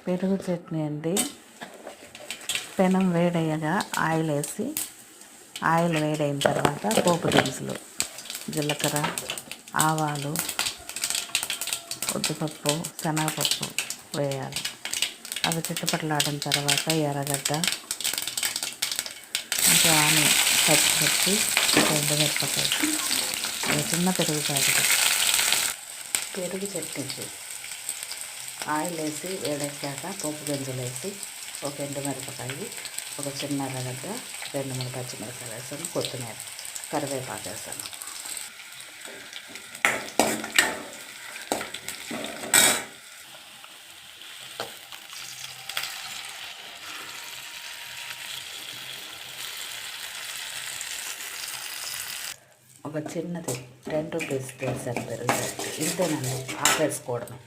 పెరుగు చట్నీ అండి. పెనం వేడయ్యగా ఆయిల్ వేడైన తర్వాత పోపు దినుసులు జీలకర్ర, ఆవాలు, ఉద్దిపప్పు, శనగపప్పు వేయాలి. అవి చిట్టపట్లాడిన తర్వాత ఎర్రగడ్డ, ఇంకా ఆనియన్, పచ్చిమిర్చి, ఎండుమిరపకాయ, చిన్న పెరుగు ప్యాకెట్. పెరుగు చట్నీకి ఆయిల్ వేసి వేడెక్కాక పోపు గింజలు వేసి ఒక ఎండుమిరపకాయ, ఒక చిన్న ఎర్రగడ్డ, 2-3 పచ్చిమిరపకాయలు వేసాను, కొత్తిమీర, కరివేపాకు వేసాను. ఒక చిన్నది 10 రూపీస్ వేసాను పెరుగు చట్నీ. ఇంతేనండి, ఆపేసుకోవడమే.